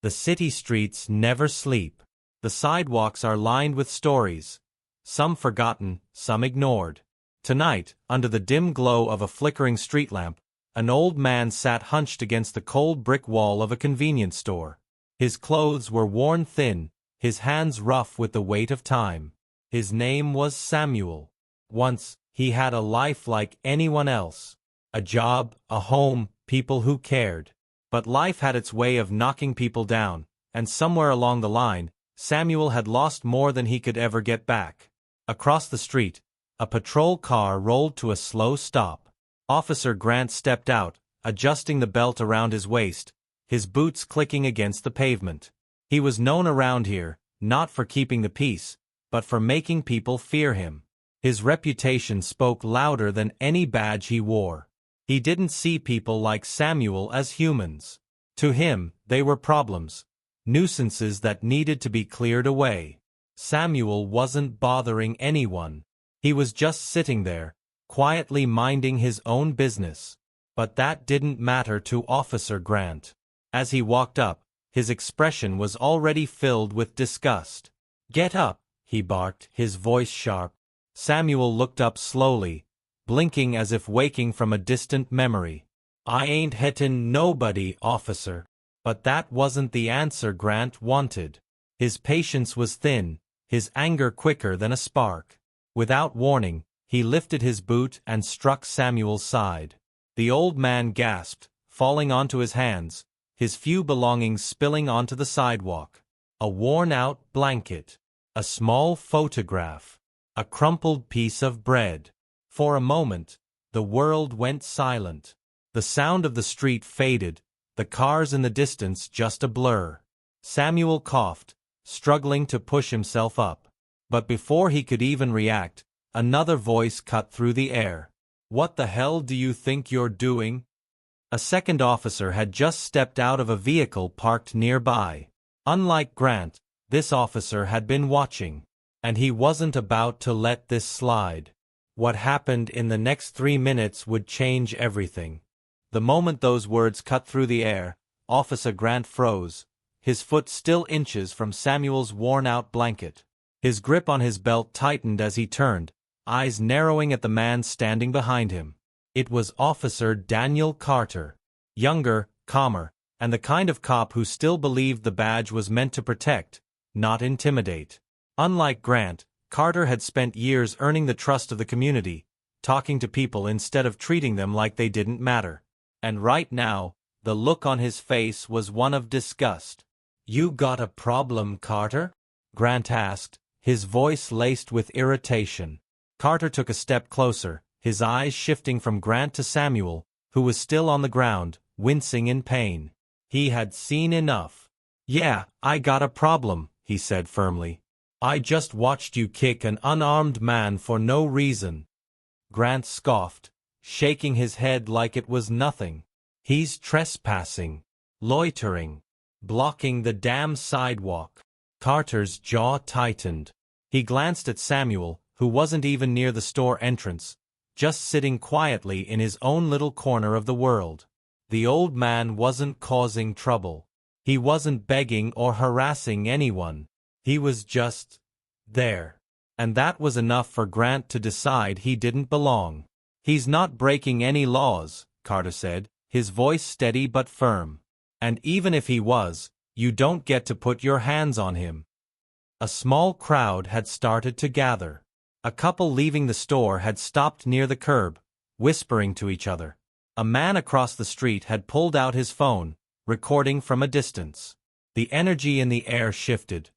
The city streets never sleep. The sidewalks are lined with stories, some forgotten, some ignored. Tonight, under the dim glow of a flickering street lamp, an old man sat hunched against the cold brick wall of a convenience store. His clothes were worn thin, his hands rough with the weight of time. His name was Samuel. Once, he had a life like anyone else. A job, a home, people who cared. But life had its way of knocking people down, and somewhere along the line, Samuel had lost more than he could ever get back. Across the street, a patrol car rolled to a slow stop. Officer Grant stepped out, adjusting the belt around his waist, his boots clicking against the pavement. He was known around here, not for keeping the peace, but for making people fear him. His reputation spoke louder than any badge he wore. He didn't see people like Samuel as humans. To him, they were problems, nuisances that needed to be cleared away. Samuel wasn't bothering anyone. He was just sitting there, quietly minding his own business. But that didn't matter to Officer Grant. As he walked up, his expression was already filled with disgust. "Get up," he barked, his voice sharp. Samuel looked up slowly, blinking as if waking from a distant memory. "I ain't hittin' nobody, officer." But that wasn't the answer Grant wanted. His patience was thin, his anger quicker than a spark. Without warning, he lifted his boot and struck Samuel's side. The old man gasped, falling onto his hands, his few belongings spilling onto the sidewalk. A worn-out blanket, a small photograph, a crumpled piece of bread. For a moment, the world went silent. The sound of the street faded, the cars in the distance just a blur. Samuel coughed, struggling to push himself up. But before he could even react, another voice cut through the air. "What the hell do you think you're doing?" A second officer had just stepped out of a vehicle parked nearby. Unlike Grant, this officer had been watching. And he wasn't about to let this slide. What happened in the next 3 minutes would change everything. The moment those words cut through the air, Officer Grant froze, his foot still inches from Samuel's worn-out blanket. His grip on his belt tightened as he turned, eyes narrowing at the man standing behind him. It was Officer Daniel Carter. Younger, calmer, and the kind of cop who still believed the badge was meant to protect, not intimidate. Unlike Grant, Carter had spent years earning the trust of the community, talking to people instead of treating them like they didn't matter. And right now, the look on his face was one of disgust. "You got a problem, Carter?" Grant asked, his voice laced with irritation. Carter took a step closer, his eyes shifting from Grant to Samuel, who was still on the ground, wincing in pain. He had seen enough. "Yeah, I got a problem," he said firmly. "I just watched you kick an unarmed man for no reason." Grant scoffed, shaking his head like it was nothing. "He's trespassing, loitering, blocking the damn sidewalk." Carter's jaw tightened. He glanced at Samuel, who wasn't even near the store entrance, just sitting quietly in his own little corner of the world. The old man wasn't causing trouble. He wasn't begging or harassing anyone. He was just there. And that was enough for Grant to decide he didn't belong. "He's not breaking any laws," Carter said, his voice steady but firm. "And even if he was, you don't get to put your hands on him." A small crowd had started to gather. A couple leaving the store had stopped near the curb, whispering to each other. A man across the street had pulled out his phone, recording from a distance. The energy in the air shifted.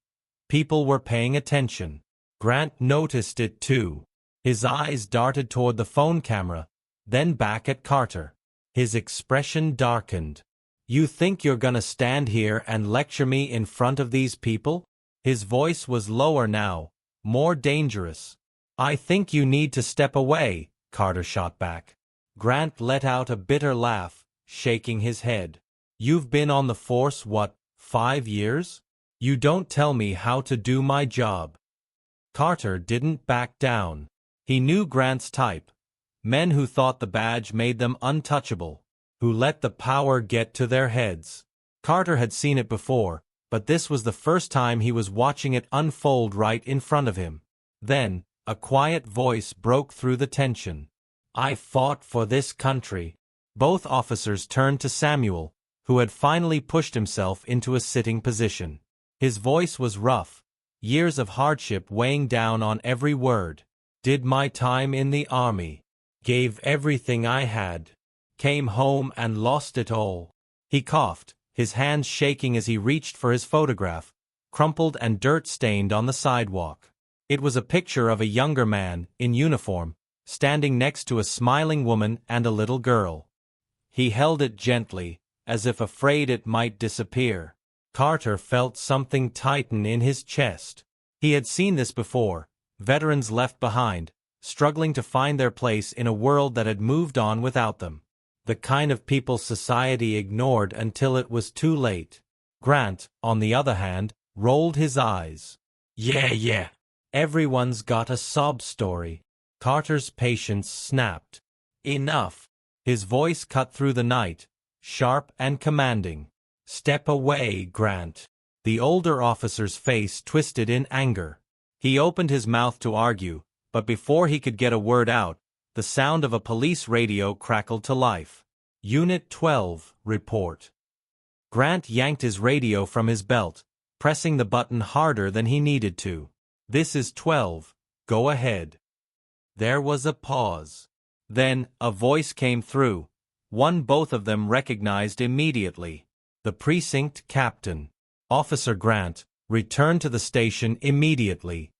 People were paying attention. Grant noticed it too. His eyes darted toward the phone camera, then back at Carter. His expression darkened. "You think you're gonna stand here and lecture me in front of these people?" His voice was lower now, more dangerous. "I think you need to step away," Carter shot back. Grant let out a bitter laugh, shaking his head. "You've been on the force, what, 5 years? You don't tell me how to do my job." Carter didn't back down. He knew Grant's type. Men who thought the badge made them untouchable, who let the power get to their heads. Carter had seen it before, but this was the first time he was watching it unfold right in front of him. Then, a quiet voice broke through the tension. "I fought for this country." Both officers turned to Samuel, who had finally pushed himself into a sitting position. His voice was rough, years of hardship weighing down on every word. "Did my time in the army. Gave everything I had. Came home and lost it all." He coughed, his hands shaking as he reached for his photograph, crumpled and dirt-stained on the sidewalk. It was a picture of a younger man, in uniform, standing next to a smiling woman and a little girl. He held it gently, as if afraid it might disappear. Carter felt something tighten in his chest. He had seen this before, veterans left behind, struggling to find their place in a world that had moved on without them. The kind of people society ignored until it was too late. Grant, on the other hand, rolled his eyes. Yeah. Everyone's got a sob story." Carter's patience snapped. "Enough." His voice cut through the night, sharp and commanding. "Step away, Grant." The older officer's face twisted in anger. He opened his mouth to argue, but before he could get a word out, the sound of a police radio crackled to life. "Unit 12, report." Grant yanked his radio from his belt, pressing the button harder than he needed to. "This is 12, go ahead." There was a pause. Then, a voice came through, one both of them recognized immediately. The precinct captain. "Officer Grant, return to the station immediately."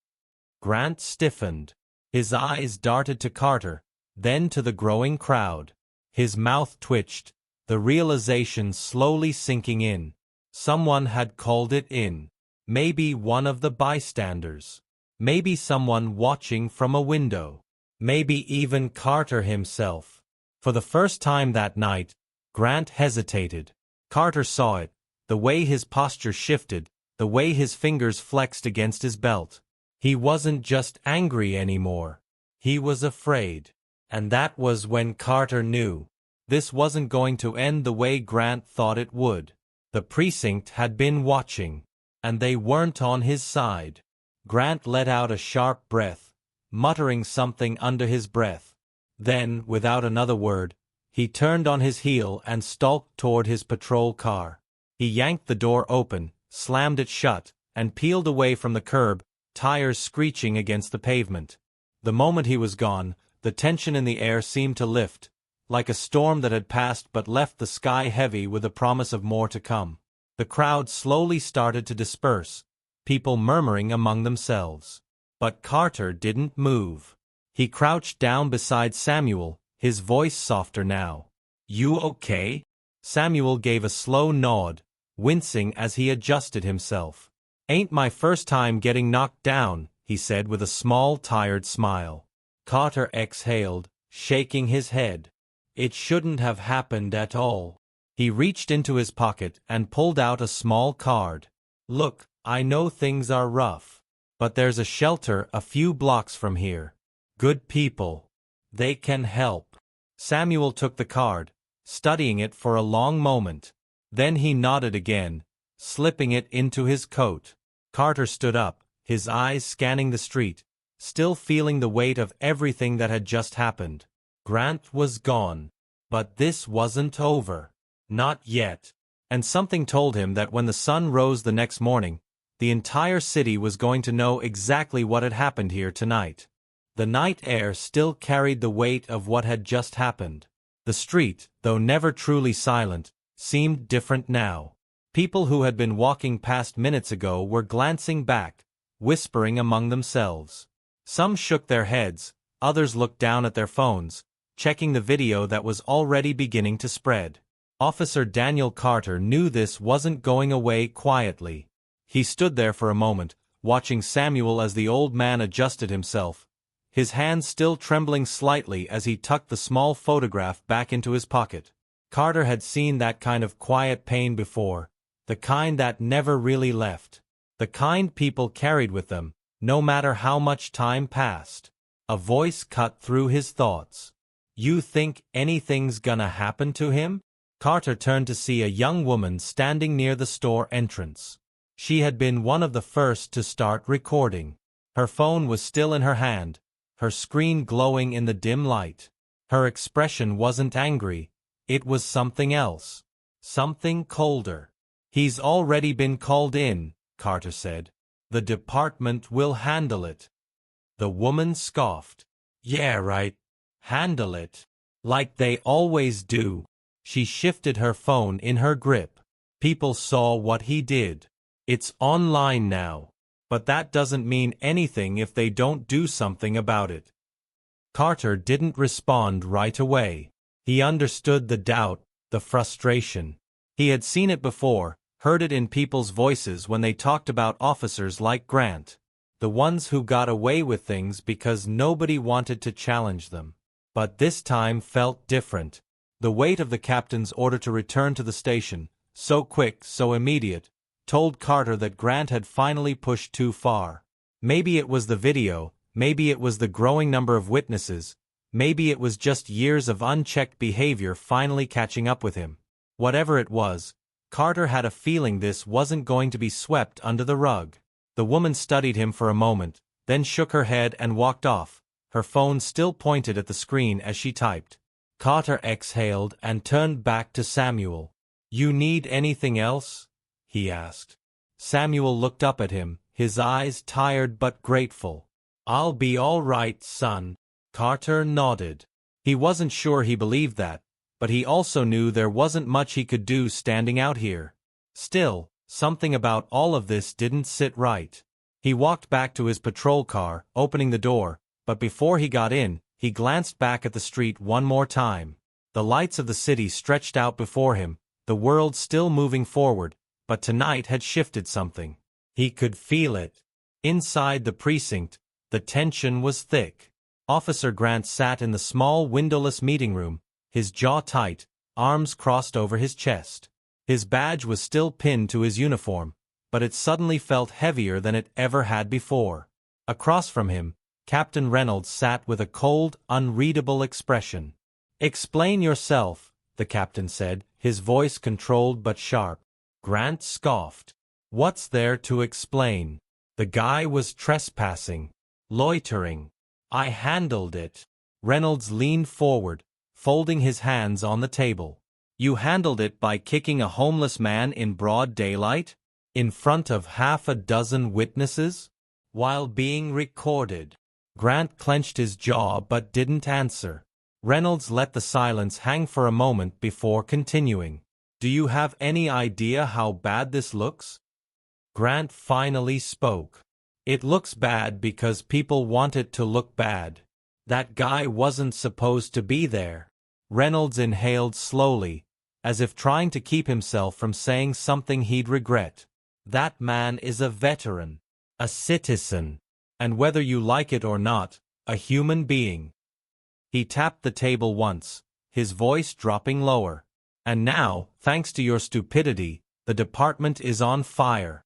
Grant stiffened. His eyes darted to Carter, then to the growing crowd. His mouth twitched, the realization slowly sinking in. Someone had called it in. Maybe one of the bystanders. Maybe someone watching from a window. Maybe even Carter himself. For the first time that night, Grant hesitated. Carter saw it, the way his posture shifted, the way his fingers flexed against his belt. He wasn't just angry anymore. He was afraid. And that was when Carter knew. This wasn't going to end the way Grant thought it would. The precinct had been watching. And they weren't on his side. Grant let out a sharp breath, muttering something under his breath. Then, without another word, he turned on his heel and stalked toward his patrol car. He yanked the door open, slammed it shut, and peeled away from the curb, tires screeching against the pavement. The moment he was gone, the tension in the air seemed to lift, like a storm that had passed but left the sky heavy with the promise of more to come. The crowd slowly started to disperse, people murmuring among themselves. But Carter didn't move. He crouched down beside Samuel, his voice softer now. "You okay?" Samuel gave a slow nod, wincing as he adjusted himself. "Ain't my first time getting knocked down," he said with a small, tired smile. Carter exhaled, shaking his head. "It shouldn't have happened at all." He reached into his pocket and pulled out a small card. "Look, I know things are rough. But there's a shelter a few blocks from here. Good people. They can help." Samuel took the card, studying it for a long moment. Then he nodded again, slipping it into his coat. Carter stood up, his eyes scanning the street, still feeling the weight of everything that had just happened. Grant was gone. But this wasn't over. Not yet. And something told him that when the sun rose the next morning, the entire city was going to know exactly what had happened here tonight. The night air still carried the weight of what had just happened. The street, though never truly silent, seemed different now. People who had been walking past minutes ago were glancing back, whispering among themselves. Some shook their heads, others looked down at their phones, checking the video that was already beginning to spread. Officer Daniel Carter knew this wasn't going away quietly. He stood there for a moment, watching Samuel as the old man adjusted himself, his hands still trembling slightly as he tucked the small photograph back into his pocket. Carter had seen that kind of quiet pain before, the kind that never really left, the kind people carried with them, no matter how much time passed. A voice cut through his thoughts. "You think anything's gonna happen to him?" Carter turned to see a young woman standing near the store entrance. She had been one of the first to start recording. Her phone was still in her hand, her screen glowing in the dim light. Her expression wasn't angry, it was something else. Something colder. "He's already been called in," Carter said. "The department will handle it." The woman scoffed. "Yeah, right. Handle it. Like they always do." She shifted her phone in her grip. "People saw what he did. It's online now. But that doesn't mean anything if they don't do something about it." Carter didn't respond right away. He understood the doubt, the frustration. He had seen it before, heard it in people's voices when they talked about officers like Grant. The ones who got away with things because nobody wanted to challenge them. But this time felt different. The weight of the captain's order to return to the station, so quick, so immediate, told Carter that Grant had finally pushed too far. Maybe it was the video, maybe it was the growing number of witnesses, maybe it was just years of unchecked behavior finally catching up with him. Whatever it was, Carter had a feeling this wasn't going to be swept under the rug. The woman studied him for a moment, then shook her head and walked off, her phone still pointed at the screen as she typed. Carter exhaled and turned back to Samuel. "You need anything else?" he asked. Samuel looked up at him, his eyes tired but grateful. "I'll be all right, son." Carter nodded. He wasn't sure he believed that, but he also knew there wasn't much he could do standing out here. Still, something about all of this didn't sit right. He walked back to his patrol car, opening the door, but before he got in, he glanced back at the street one more time. The lights of the city stretched out before him, the world still moving forward, but tonight had shifted something. He could feel it. Inside the precinct, the tension was thick. Officer Grant sat in the small windowless meeting room, his jaw tight, arms crossed over his chest. His badge was still pinned to his uniform, but it suddenly felt heavier than it ever had before. Across from him, Captain Reynolds sat with a cold, unreadable expression. "Explain yourself," the captain said, his voice controlled but sharp. Grant scoffed. "What's there to explain? The guy was trespassing, loitering. I handled it." Reynolds leaned forward, folding his hands on the table. "You handled it by kicking a homeless man in broad daylight? In front of half a dozen witnesses? While being recorded?" Grant clenched his jaw but didn't answer. Reynolds let the silence hang for a moment before continuing. "Do you have any idea how bad this looks?" Grant finally spoke. "It looks bad because people want it to look bad. That guy wasn't supposed to be there." Reynolds inhaled slowly, as if trying to keep himself from saying something he'd regret. "That man is a veteran, a citizen, and whether you like it or not, a human being." He tapped the table once, his voice dropping lower. "And now, thanks to your stupidity, the department is on fire."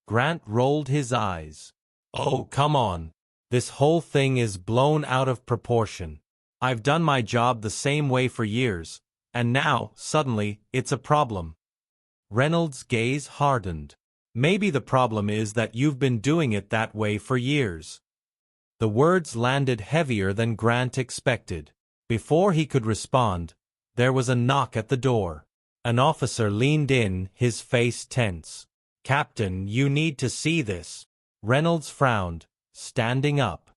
Grant rolled his eyes. "Oh, come on. This whole thing is blown out of proportion. I've done my job the same way for years, and now, suddenly, it's a problem." Reynolds' gaze hardened. "Maybe the problem is that you've been doing it that way for years." The words landed heavier than Grant expected. Before he could respond, there was a knock at the door. An officer leaned in, his face tense. "Captain, you need to see this." Reynolds frowned, standing up.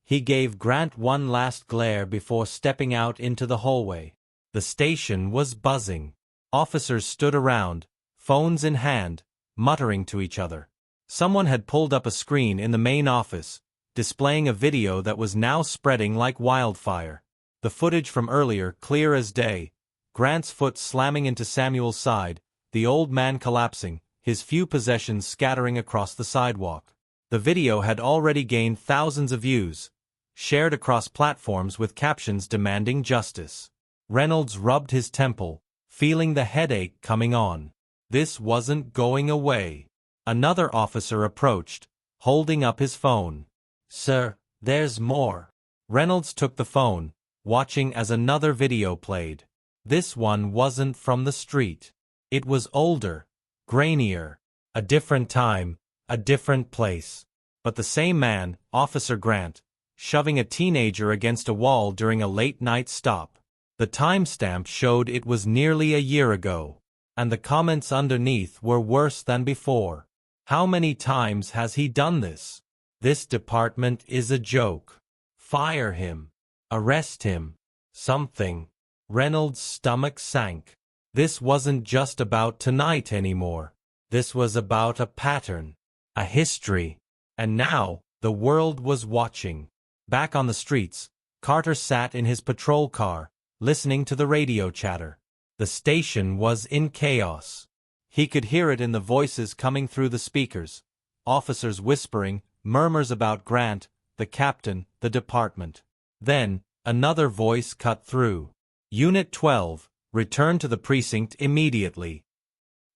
He gave Grant one last glare before stepping out into the hallway. The station was buzzing. Officers stood around, phones in hand, muttering to each other. Someone had pulled up a screen in the main office, displaying a video that was now spreading like wildfire. The footage from earlier, clear as day. Grant's foot slamming into Samuel's side, the old man collapsing, his few possessions scattering across the sidewalk. The video had already gained thousands of views, shared across platforms with captions demanding justice. Reynolds rubbed his temple, feeling the headache coming on. This wasn't going away. Another officer approached, holding up his phone. "Sir, there's more." Reynolds took the phone, watching as another video played. This one wasn't from the street. It was older, grainier, a different time, a different place. But the same man, Officer Grant, shoving a teenager against a wall during a late-night stop. The timestamp showed it was nearly a year ago, and the comments underneath were worse than before. How many times has he done this? This department is a joke. Fire him. Arrest him. Something. Reynolds' stomach sank. This wasn't just about tonight anymore. This was about a pattern, a history. And now, the world was watching. Back on the streets, Carter sat in his patrol car, listening to the radio chatter. The station was in chaos. He could hear it in the voices coming through the speakers. Officers whispering, murmurs about Grant, the captain, the department. Then, another voice cut through. Unit 12, return to the precinct immediately.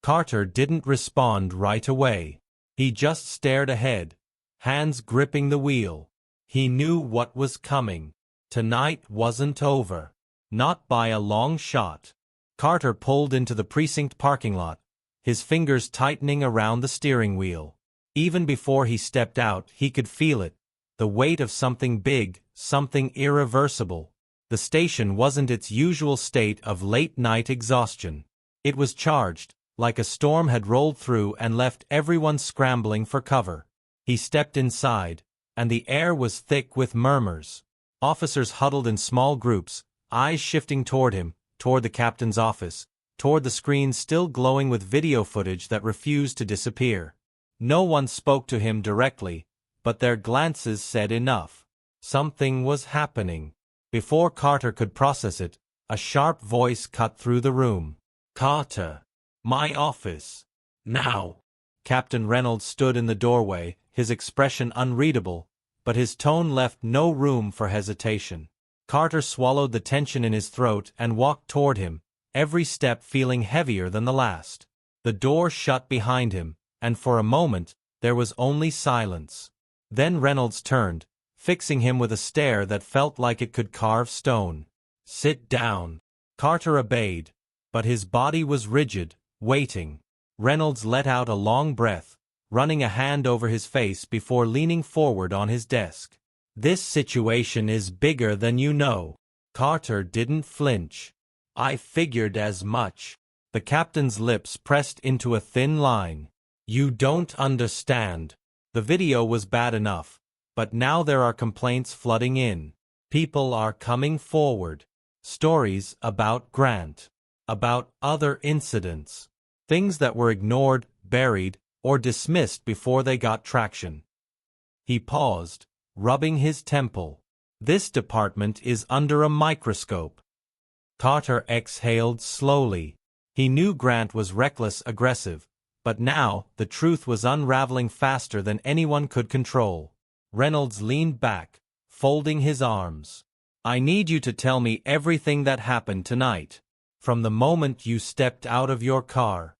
Carter didn't respond right away. He just stared ahead, hands gripping the wheel. He knew what was coming. Tonight wasn't over. Not by a long shot. Carter pulled into the precinct parking lot, his fingers tightening around the steering wheel. Even before he stepped out, he could feel it. The weight of something big, something irreversible. The station wasn't its usual state of late-night exhaustion. It was charged, like a storm had rolled through and left everyone scrambling for cover. He stepped inside, and the air was thick with murmurs. Officers huddled in small groups, eyes shifting toward him, toward the captain's office, toward the screen still glowing with video footage that refused to disappear. No one spoke to him directly, but their glances said enough. Something was happening. Before Carter could process it, a sharp voice cut through the room. "Carter. My office. Now." Captain Reynolds stood in the doorway, his expression unreadable, but his tone left no room for hesitation. Carter swallowed the tension in his throat and walked toward him, every step feeling heavier than the last. The door shut behind him, and for a moment, there was only silence. Then Reynolds turned, fixing him with a stare that felt like it could carve stone. "Sit down." Carter obeyed, but his body was rigid, waiting. Reynolds let out a long breath, running a hand over his face before leaning forward on his desk. "This situation is bigger than you know." Carter didn't flinch. "I figured as much." The captain's lips pressed into a thin line. "You don't understand." The video was bad enough, but now there are complaints flooding in. People are coming forward. Stories about Grant. About other incidents. Things that were ignored, buried, or dismissed before they got traction. He paused, rubbing his temple. "This department is under a microscope." Carter exhaled slowly. He knew Grant was reckless, aggressive, but now the truth was unraveling faster than anyone could control. Reynolds leaned back, folding his arms. "I need you to tell me everything that happened tonight. From the moment you stepped out of your car."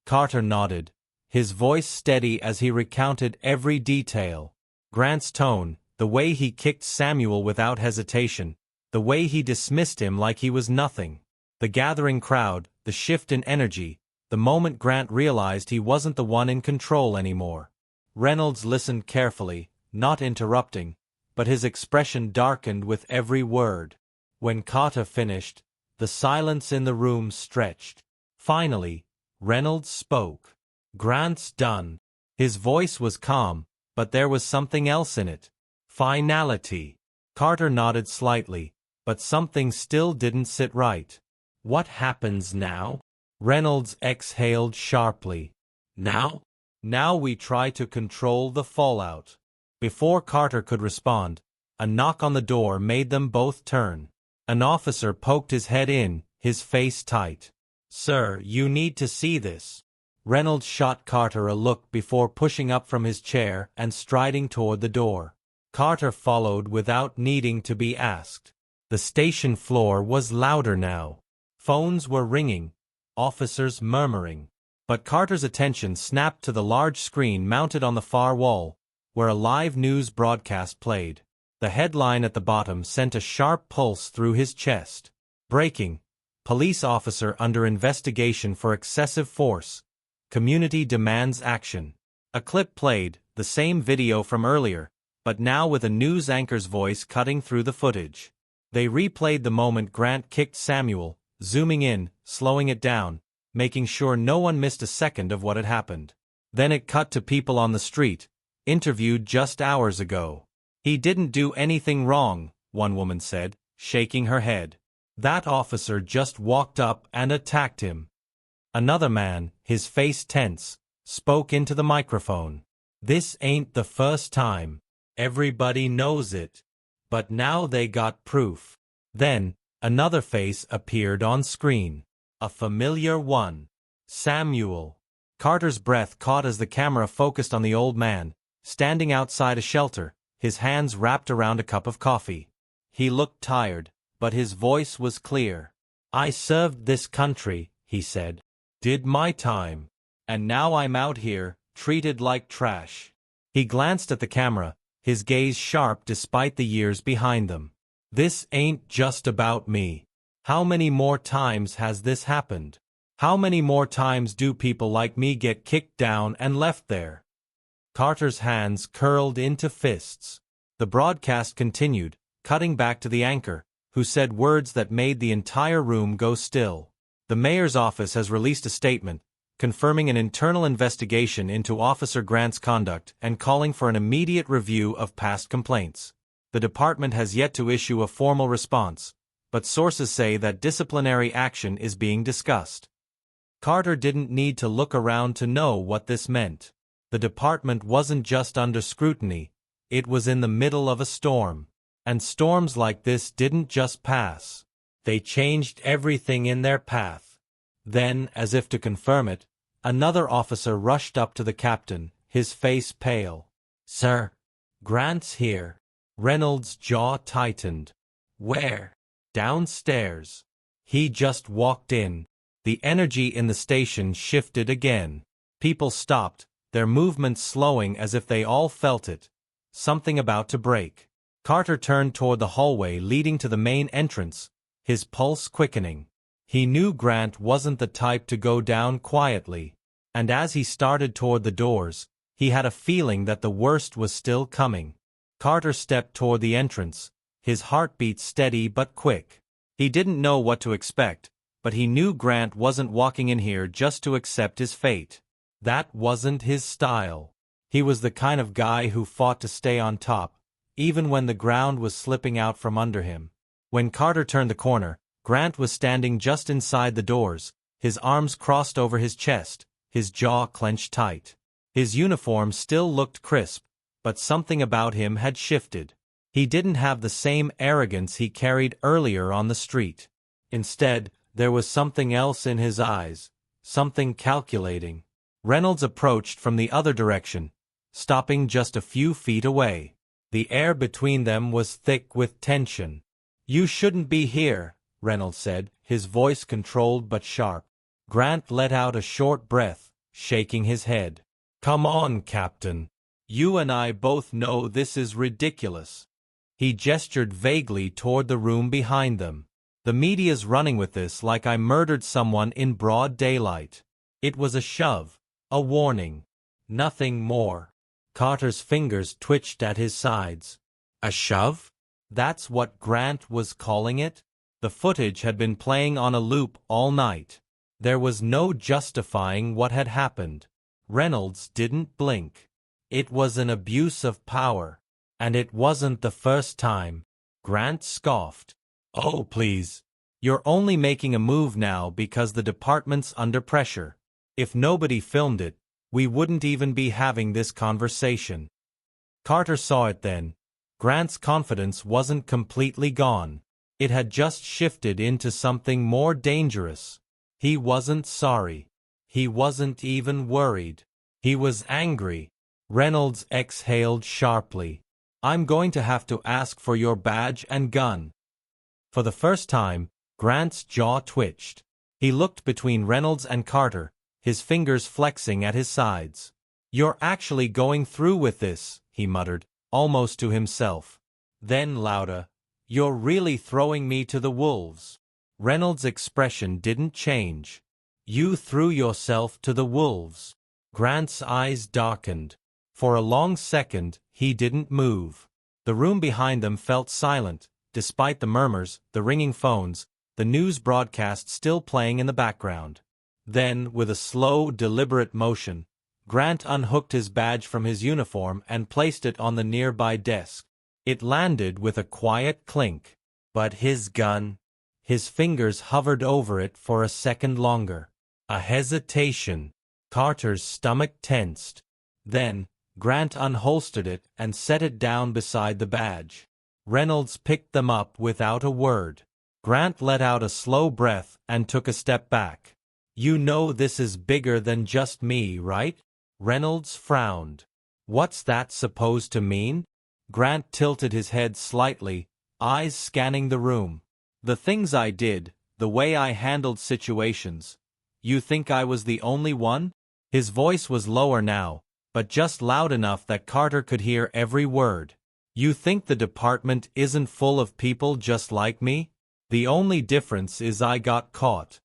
Carter nodded, his voice steady as he recounted every detail. Grant's tone, the way he kicked Samuel without hesitation, the way he dismissed him like he was nothing. The gathering crowd, the shift in energy, the moment Grant realized he wasn't the one in control anymore. Reynolds listened carefully, not interrupting, but his expression darkened with every word. When Carter finished, the silence in the room stretched. Finally, Reynolds spoke. "Grant's done." His voice was calm, but there was something else in it. Finality. Carter nodded slightly, but something still didn't sit right. "What happens now?" Reynolds exhaled sharply. "Now? Now we try to control the fallout." Before Carter could respond, a knock on the door made them both turn. An officer poked his head in, his face tight. "Sir, you need to see this." Reynolds shot Carter a look before pushing up from his chair and striding toward the door. Carter followed without needing to be asked. The station floor was louder now. Phones were ringing, officers murmuring. But Carter's attention snapped to the large screen mounted on the far wall, where a live news broadcast played. The headline at the bottom sent a sharp pulse through his chest. "Breaking. Police officer under investigation for excessive force. Community demands action. A clip played, the same video from earlier, but now with a news anchor's voice cutting through the footage. They replayed the moment Grant kicked Samuel, zooming in, slowing it down, making sure no one missed a second of what had happened. Then it cut to people on the street, interviewed just hours ago. "He didn't do anything wrong," one woman said, shaking her head. "That officer just walked up and attacked him." Another man, his face tense, spoke into the microphone. "This ain't the first time. Everybody knows it. But now they got proof." Then, another face appeared on screen. A familiar one. Samuel. Carter's breath caught as the camera focused on the old man, standing outside a shelter, his hands wrapped around a cup of coffee. He looked tired, but his voice was clear. "I served this country," he said. "Did my time. And now I'm out here, treated like trash." He glanced at the camera, his gaze sharp despite the years behind them. "This ain't just about me. How many more times has this happened? How many more times do people like me get kicked down and left there?" Carter's hands curled into fists. The broadcast continued, cutting back to the anchor, who said words that made the entire room go still. "The mayor's office has released a statement, confirming an internal investigation into Officer Grant's conduct and calling for an immediate review of past complaints. The department has yet to issue a formal response, but sources say that disciplinary action is being discussed." Carter didn't need to look around to know what this meant. The department wasn't just under scrutiny, it was in the middle of a storm. And storms like this didn't just pass. They changed everything in their path. Then, as if to confirm it, another officer rushed up to the captain, his face pale. "Sir, Grant's here." Reynolds' jaw tightened. "Where?" "Downstairs. He just walked in." The energy in the station shifted again. People stopped, their movements slowing as if they all felt it. Something about to break. Carter turned toward the hallway leading to the main entrance, his pulse quickening. He knew Grant wasn't the type to go down quietly, and as he started toward the doors, he had a feeling that the worst was still coming. Carter stepped toward the entrance, his heartbeat steady but quick. He didn't know what to expect, but he knew Grant wasn't walking in here just to accept his fate. That wasn't his style. He was the kind of guy who fought to stay on top, even when the ground was slipping out from under him. When Carter turned the corner, Grant was standing just inside the doors, his arms crossed over his chest, his jaw clenched tight. His uniform still looked crisp, but something about him had shifted. He didn't have the same arrogance he carried earlier on the street. Instead, there was something else in his eyes, something calculating. Reynolds approached from the other direction, stopping just a few feet away. The air between them was thick with tension. "You shouldn't be here," Reynolds said, his voice controlled but sharp. Grant let out a short breath, shaking his head. "Come on, Captain. You and I both know this is ridiculous." He gestured vaguely toward the room behind them. "The media's running with this like I murdered someone in broad daylight." It was a shove, a warning. Nothing more. Carter's fingers twitched at his sides. A shove? That's what Grant was calling it? The footage had been playing on a loop all night. There was no justifying what had happened. Reynolds didn't blink. It was an abuse of power. And it wasn't the first time. Grant scoffed. "Oh, please. You're only making a move now because the department's under pressure. If nobody filmed it, we wouldn't even be having this conversation." Carter saw it then. Grant's confidence wasn't completely gone. It had just shifted into something more dangerous. He wasn't sorry. He wasn't even worried. He was angry. Reynolds exhaled sharply. "I'm going to have to ask for your badge and gun." For the first time, Grant's jaw twitched. He looked between Reynolds and Carter, his fingers flexing at his sides. "You're actually going through with this," he muttered, almost to himself. Then louder, "You're really throwing me to the wolves." Reynolds' expression didn't change. You threw yourself to the wolves. Grant's eyes darkened. For a long second, he didn't move. The room behind them felt silent, despite the murmurs, the ringing phones, the news broadcast still playing in the background. Then, with a slow, deliberate motion, Grant unhooked his badge from his uniform and placed it on the nearby desk. It landed with a quiet clink. But his gun? His fingers hovered over it for a second longer. A hesitation. Carter's stomach tensed. Then, Grant unholstered it and set it down beside the badge. Reynolds picked them up without a word. Grant let out a slow breath and took a step back. You know this is bigger than just me, right? Reynolds frowned. What's that supposed to mean? Grant tilted his head slightly, eyes scanning the room. The things I did, the way I handled situations. You think I was the only one? His voice was lower now, but just loud enough that Carter could hear every word. You think the department isn't full of people just like me? The only difference is I got caught.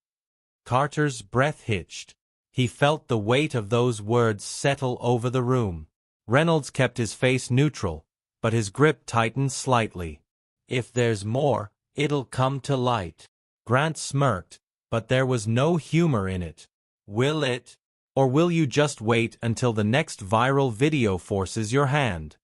Carter's breath hitched. He felt the weight of those words settle over the room. Reynolds kept his face neutral, but his grip tightened slightly. If there's more, it'll come to light. Grant smirked, but there was no humor in it. Will it? Or will you just wait until the next viral video forces your hand?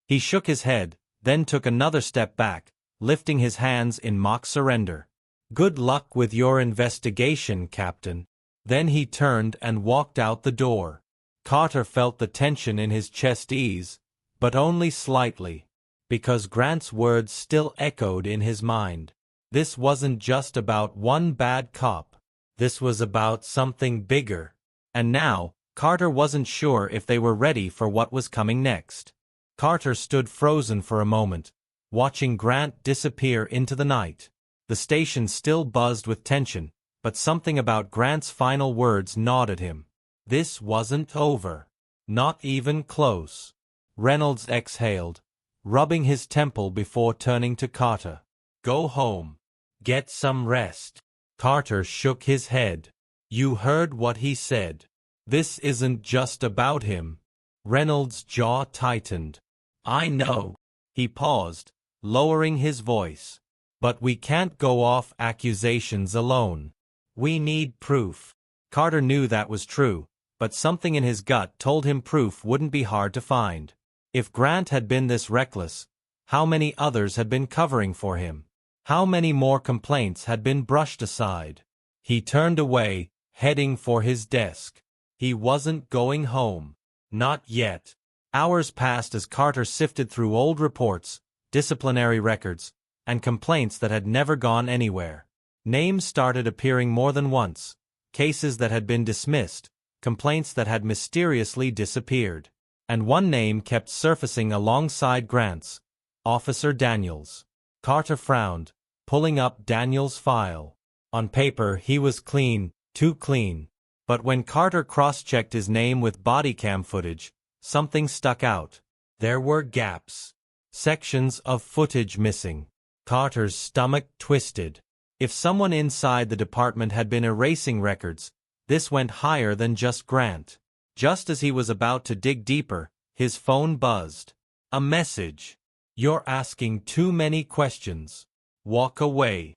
He shook his head, then took another step back, lifting his hands in mock surrender. Good luck with your investigation, Captain. Then he turned and walked out the door. Carter felt the tension in his chest ease, but only slightly, because Grant's words still echoed in his mind. This wasn't just about one bad cop. This was about something bigger. And now, Carter wasn't sure if they were ready for what was coming next. Carter stood frozen for a moment, watching Grant disappear into the night. The station still buzzed with tension, but something about Grant's final words gnawed at him. This wasn't over. Not even close. Reynolds exhaled, rubbing his temple before turning to Carter. Go home. Get some rest. Carter shook his head. You heard what he said. This isn't just about him. Reynolds' jaw tightened. I know. He paused, lowering his voice. But we can't go off accusations alone. We need proof. Carter knew that was true, but something in his gut told him proof wouldn't be hard to find. If Grant had been this reckless, how many others had been covering for him? How many more complaints had been brushed aside? He turned away, heading for his desk. He wasn't going home. Not yet. Hours passed as Carter sifted through old reports, disciplinary records, and complaints that had never gone anywhere. Names started appearing more than once, cases that had been dismissed, complaints that had mysteriously disappeared. And one name kept surfacing alongside Grant's, Officer Daniels. Carter frowned, pulling up Daniels' file. On paper, he was clean, too clean. But when Carter cross-checked his name with body cam footage, something stuck out. There were gaps. Sections of footage missing. Carter's stomach twisted. If someone inside the department had been erasing records, this went higher than just Grant. Just as he was about to dig deeper, his phone buzzed. A message. You're asking too many questions. Walk away.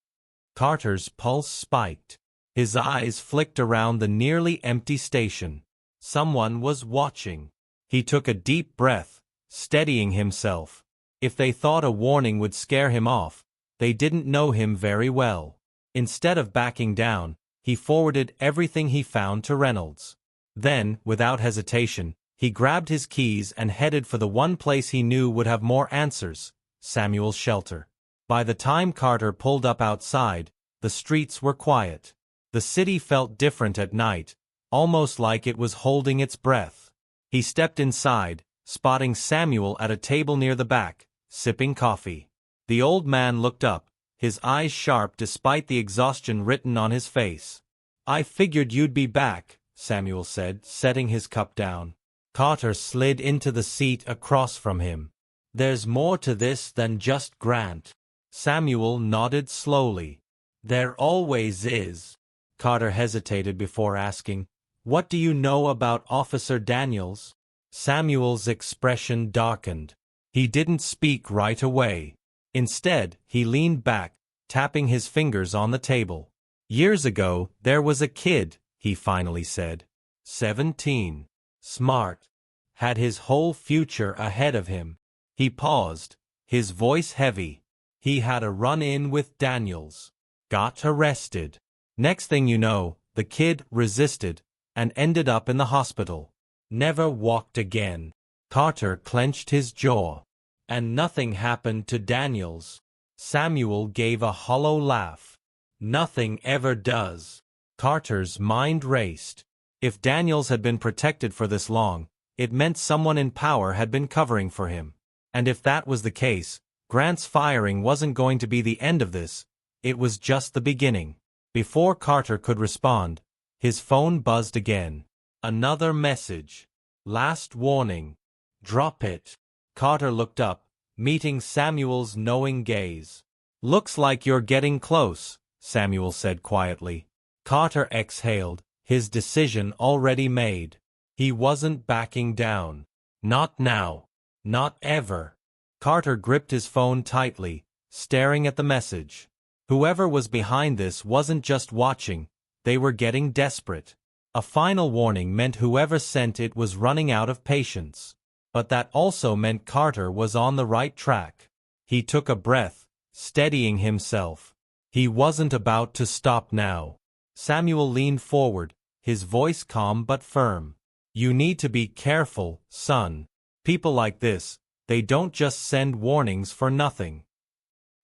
Carter's pulse spiked. His eyes flicked around the nearly empty station. Someone was watching. He took a deep breath, steadying himself. If they thought a warning would scare him off, they didn't know him very well. Instead of backing down, he forwarded everything he found to Reynolds. Then, without hesitation, he grabbed his keys and headed for the one place he knew would have more answers, Samuel's shelter. By the time Carter pulled up outside, the streets were quiet. The city felt different at night, almost like it was holding its breath. He stepped inside, spotting Samuel at a table near the back, sipping coffee. The old man looked up, his eyes sharp despite the exhaustion written on his face. I figured you'd be back, Samuel said, setting his cup down. Carter slid into the seat across from him. There's more to this than just Grant. Samuel nodded slowly. There always is. Carter hesitated before asking, "What do you know about Officer Daniels?" Samuel's expression darkened. He didn't speak right away. Instead, he leaned back, tapping his fingers on the table. "Years ago, there was a kid," he finally said. 17. Smart. Had his whole future ahead of him. He paused, his voice heavy. He had a run-in with Daniels. Got arrested. Next thing you know, the kid resisted and ended up in the hospital. Never walked again. Carter clenched his jaw. And nothing happened to Daniels. Samuel gave a hollow laugh. Nothing ever does. Carter's mind raced. If Daniels had been protected for this long, it meant someone in power had been covering for him. And if that was the case, Grant's firing wasn't going to be the end of this, it was just the beginning. Before Carter could respond, his phone buzzed again. Another message. Last warning. Drop it. Carter looked up, meeting Samuel's knowing gaze. Looks like you're getting close, Samuel said quietly. Carter exhaled, his decision already made. He wasn't backing down. Not now. Not ever. Carter gripped his phone tightly, staring at the message. Whoever was behind this wasn't just watching, they were getting desperate. A final warning meant whoever sent it was running out of patience. But that also meant Carter was on the right track. He took a breath, steadying himself. He wasn't about to stop now. Samuel leaned forward, his voice calm but firm. You need to be careful, son. People like this, they don't just send warnings for nothing.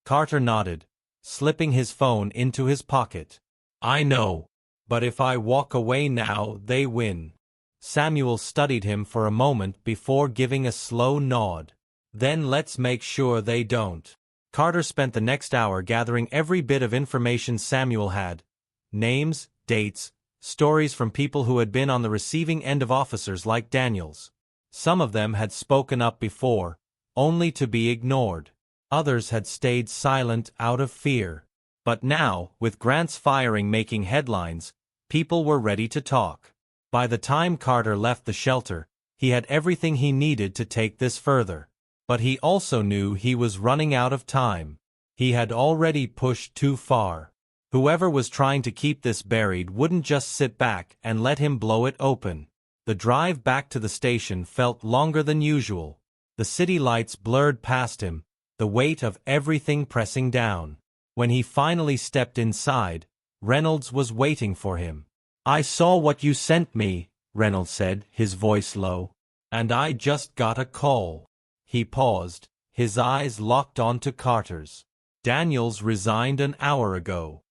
Carter nodded, slipping his phone into his pocket. I know. But if I walk away now, they win. Samuel studied him for a moment before giving a slow nod. Then let's make sure they don't. Carter spent the next hour gathering every bit of information Samuel had. Names, dates, stories from people who had been on the receiving end of officers like Daniels. Some of them had spoken up before, only to be ignored. Others had stayed silent out of fear. But now, with Grant's firing making headlines, people were ready to talk. By the time Carter left the shelter, he had everything he needed to take this further. But he also knew he was running out of time. He had already pushed too far. Whoever was trying to keep this buried wouldn't just sit back and let him blow it open. The drive back to the station felt longer than usual. The city lights blurred past him, the weight of everything pressing down. When he finally stepped inside, Reynolds was waiting for him. I saw what you sent me, Reynolds said, his voice low. And I just got a call. He paused, his eyes locked onto Carter's. Daniels resigned an hour ago.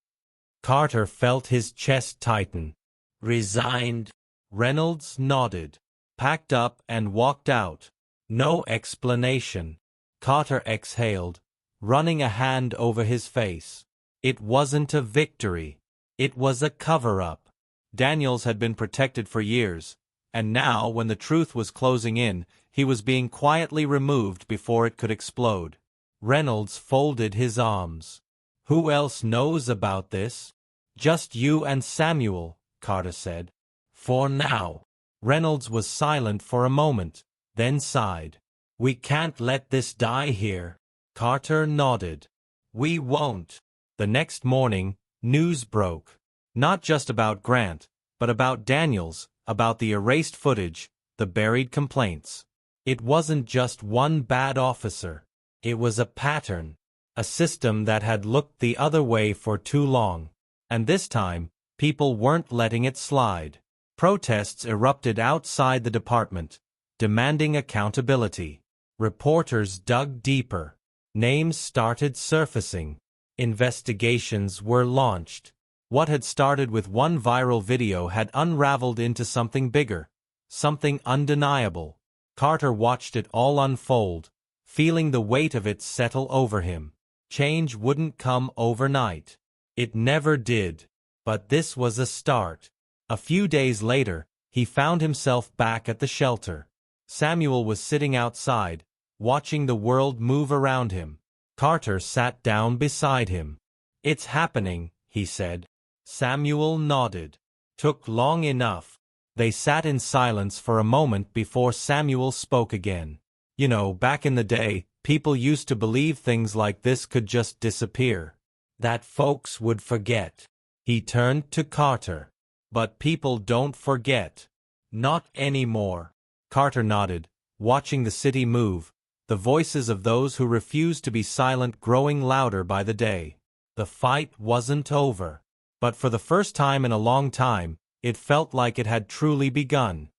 Carter felt his chest tighten. Resigned? Reynolds nodded, packed up and walked out. No explanation. Carter exhaled, running a hand over his face. It wasn't a victory. It was a cover-up. Daniels had been protected for years, and now, when the truth was closing in, he was being quietly removed before it could explode. Reynolds folded his arms. Who else knows about this? Just you and Samuel, Carter said. For now. Reynolds was silent for a moment, then sighed. We can't let this die here. Carter nodded. We won't. The next morning, news broke. Not just about Grant, but about Daniels, about the erased footage, the buried complaints. It wasn't just one bad officer. It was a pattern. A system that had looked the other way for too long. And this time, people weren't letting it slide. Protests erupted outside the department, demanding accountability. Reporters dug deeper. Names started surfacing. Investigations were launched. What had started with one viral video had unraveled into something bigger, something undeniable. Carter watched it all unfold, feeling the weight of it settle over him. Change wouldn't come overnight. It never did. But this was a start. A few days later, he found himself back at the shelter. Samuel was sitting outside, watching the world move around him. Carter sat down beside him. It's happening, he said. Samuel nodded. Took long enough. They sat in silence for a moment before Samuel spoke again. You know, back in the day, people used to believe things like this could just disappear. That folks would forget. He turned to Carter. But people don't forget. Not anymore. Carter nodded, watching the city move, the voices of those who refused to be silent growing louder by the day. The fight wasn't over. But for the first time in a long time, it felt like it had truly begun.